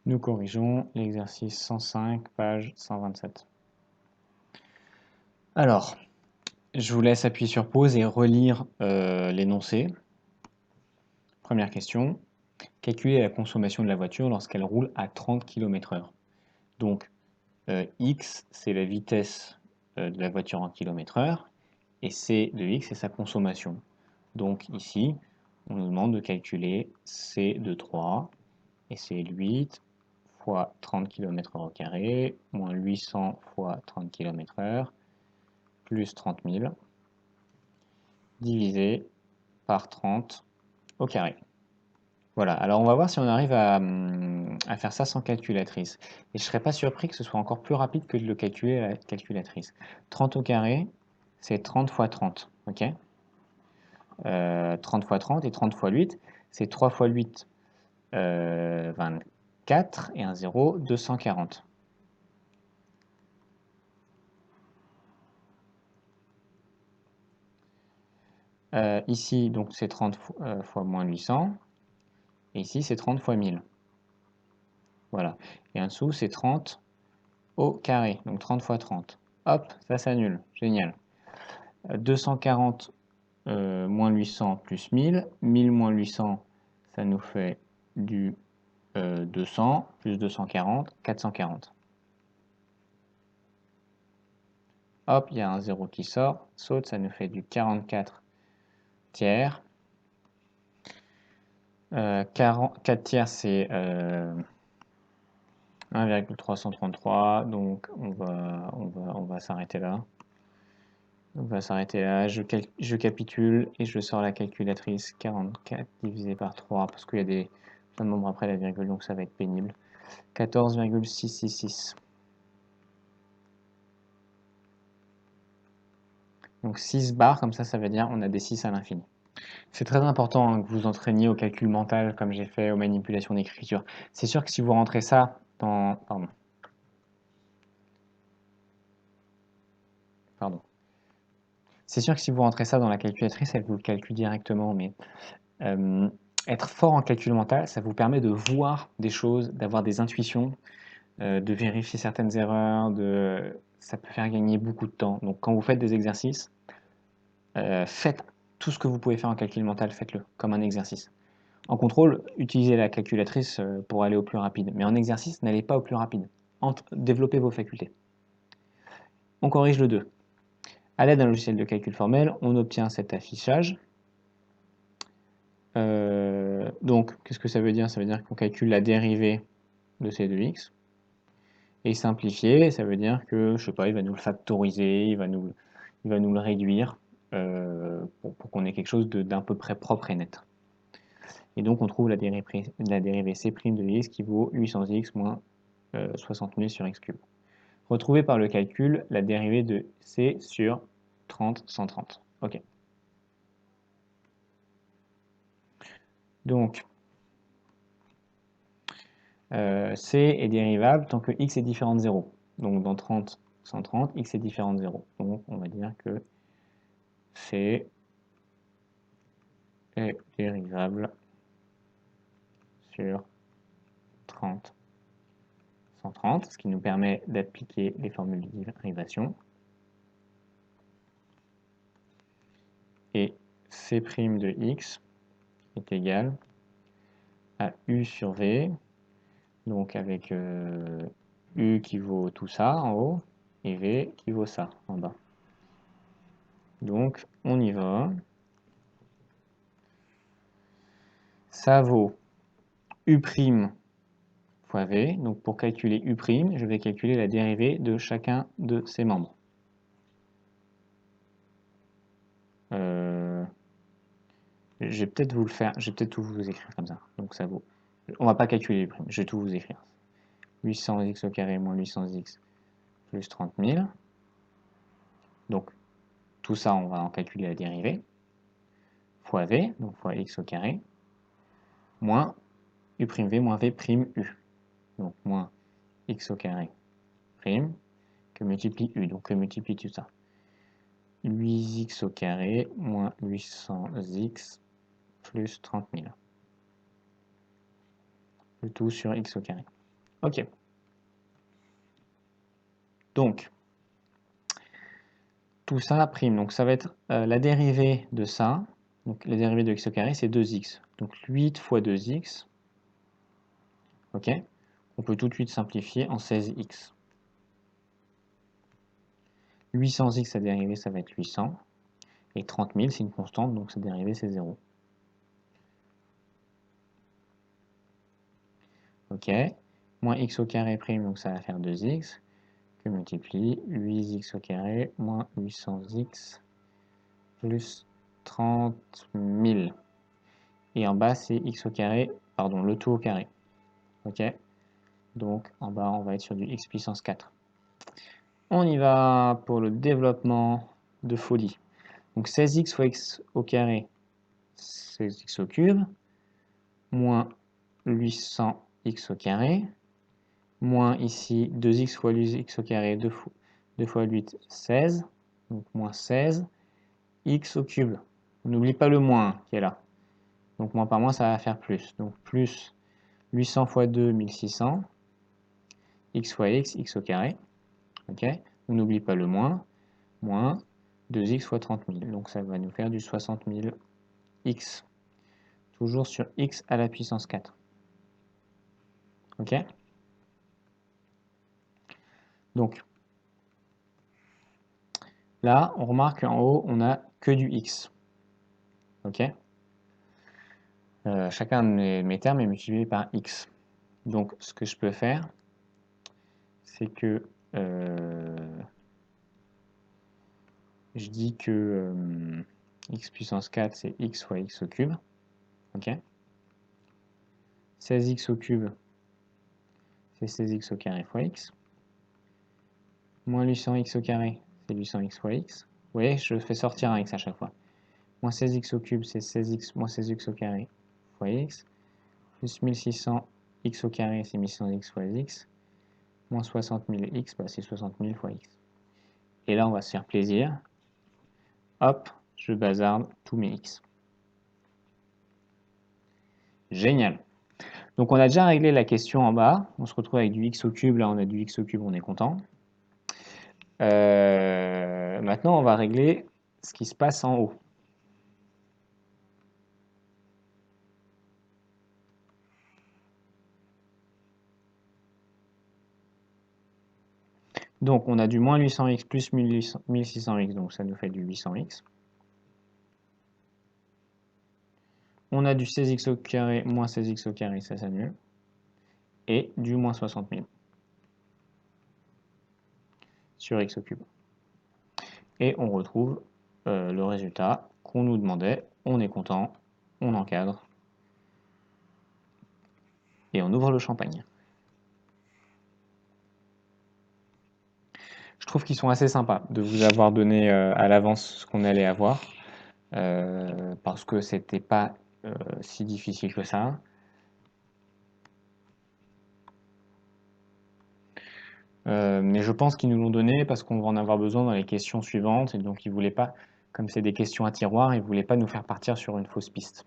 Nous corrigeons l'exercice 105, page 127. Alors, je vous laisse appuyer sur pause et relire l'énoncé. Première question. Calculer la consommation de la voiture lorsqu'elle roule à 30 km/h. Donc, x, c'est la vitesse de la voiture en km/h, et c de x, c'est sa consommation. Donc ici, on nous demande de calculer c de 3, et c'est 8 fois 30 km/h au carré, moins 800 fois 30 km/h, plus 30 000, divisé par 30 au carré. Voilà, alors on va voir si on arrive à faire ça sans calculatrice. Et je ne serais pas surpris que ce soit encore plus rapide que de le calculer à la calculatrice. 30 au carré, c'est 30 fois 30, ok 30 fois 30 et 30 fois 8, c'est 3 fois 8, 24, et un 0, 240. Ici, donc c'est 30 fois moins 800, et ici c'est 30 fois 1000. Voilà, et en dessous c'est 30 au carré, donc 30 fois 30. Hop, ça s'annule, génial. 240 moins 800 plus 1000, 1000 moins 800, ça nous fait du 200, plus 240, 440. Hop, il y a un 0 qui sort, saute, ça nous fait du 44 tiers. 4 tiers, c'est 1,333, donc on va s'arrêter là. On va s'arrêter là, je capitule et je sors la calculatrice. 44 divisé par 3, parce qu'il y a plein de nombres après la virgule, donc ça va être pénible. 14,666. Donc 6 barres, comme ça veut dire on a des 6 à l'infini. C'est très important hein, que vous entraîniez au calcul mental, comme j'ai fait aux manipulations d'écriture. C'est sûr que si vous rentrez ça dans... Pardon. C'est sûr que si vous rentrez ça dans la calculatrice, elle vous le calcule directement, mais être fort en calcul mental, ça vous permet de voir des choses, d'avoir des intuitions, de vérifier certaines erreurs, ça peut faire gagner beaucoup de temps. Donc quand vous faites des exercices, faites tout ce que vous pouvez faire en calcul mental, faites-le comme un exercice. En contrôle, utilisez la calculatrice pour aller au plus rapide, mais en exercice, n'allez pas au plus rapide. Développez vos facultés. On corrige le 2. À l'aide d'un logiciel de calcul formel, on obtient cet affichage. Donc, qu'est-ce que ça veut dire? Ça veut dire qu'on calcule la dérivée de c de x. Et simplifier, ça veut dire que, je sais pas, il va nous le factoriser, il va nous le réduire pour qu'on ait quelque chose d'un peu près propre et net. Et donc, on trouve la dérivée c' de x qui vaut 800x moins 60 000 sur x cube. Retrouver par le calcul la dérivée de c sur 30, 130. Ok. Donc, c est dérivable tant que x est différent de 0. Donc, dans 30, 130, x est différent de 0. Donc, on va dire que c est dérivable sur 30, 130, ce qui nous permet d'appliquer les formules de dérivation. Et c' de x est égal à u sur v, donc avec u qui vaut tout ça en haut, et v qui vaut ça en bas. Donc, on y va. Ça vaut u' fois v. Donc, pour calculer u', je vais calculer la dérivée de chacun de ces membres. Je vais peut-être vous le faire, je vais peut-être tout vous écrire comme ça. Donc, ça vaut. On va pas calculer u', je vais tout vous écrire. 800x au carré moins 800x plus 30 000. Donc, tout ça, on va en calculer la dérivée. Fois v, donc fois x au carré, moins u'v moins v prime u. Donc, moins x au carré prime, que multiplie u, donc que multiplie tout ça. 8x au carré moins 800x plus 30 000. Le tout sur x au carré. Ok. Donc, tout ça prime. Donc, ça va être la dérivée de ça. Donc, la dérivée de x au carré, c'est 2x. Donc, 8 fois 2x. Ok. On peut tout de suite simplifier en 16x. 800x, sa dérivée, ça va être 800. Et 30 000, c'est une constante, donc sa dérivée, c'est 0. Ok. Moins x au carré prime, donc ça va faire 2x. Que multiplie 8x au carré moins 800x plus 30 000. Et en bas, c'est x au carré, pardon, le tout au carré. Ok. Donc en bas, on va être sur du x puissance 4. On y va pour le développement de folie. Donc 16x fois x au carré, 16x au cube, moins 800x au carré, moins ici 2x fois x au carré, 2 fois 8, 16, donc moins 16, x au cube. On n'oublie pas le moins qui est là. Donc moins par moins, ça va faire plus. Donc plus 800 fois 2, 1600, x fois x, x au carré. Ok. On n'oublie pas le moins 2x fois 30 000. Donc ça va nous faire du 60 000 x. Toujours sur x à la puissance 4. Ok. Donc là, on remarque qu'en haut, on n'a que du x. Ok. Chacun de mes termes est multiplié par x. Donc ce que je peux faire, c'est que je dis que x puissance 4, c'est x fois x au cube. Ok. 16x au cube, c'est 16x au carré fois x. Moins 800x au carré, c'est 800x fois x. Vous voyez, je fais sortir un x à chaque fois. Moins 16x au cube, c'est 16x moins 16x au carré fois x. Plus 1600x au carré, c'est 1600x fois x. Moins 60 000x, bah, c'est 60 000 fois x. Et là, on va se faire plaisir. Hop, je bazarde tous mes x. Génial. Donc on a déjà réglé la question en bas. On se retrouve avec du x au cube. Là, on a du x au cube, on est content. Maintenant, on va régler ce qui se passe en haut. Donc on a du moins 800x plus 1600x, donc ça nous fait du 800x. On a du 16x au carré moins 16x au carré, ça s'annule. Et du moins 60 000 sur x au cube. Et on retrouve le résultat qu'on nous demandait. On est content, on encadre. Et on ouvre le champagne. Je trouve qu'ils sont assez sympas de vous avoir donné à l'avance ce qu'on allait avoir. Parce que c'était pas si difficile que ça. Mais je pense qu'ils nous l'ont donné parce qu'on va en avoir besoin dans les questions suivantes. Et donc, ils voulaient pas, comme c'est des questions à tiroir, ils ne voulaient pas nous faire partir sur une fausse piste.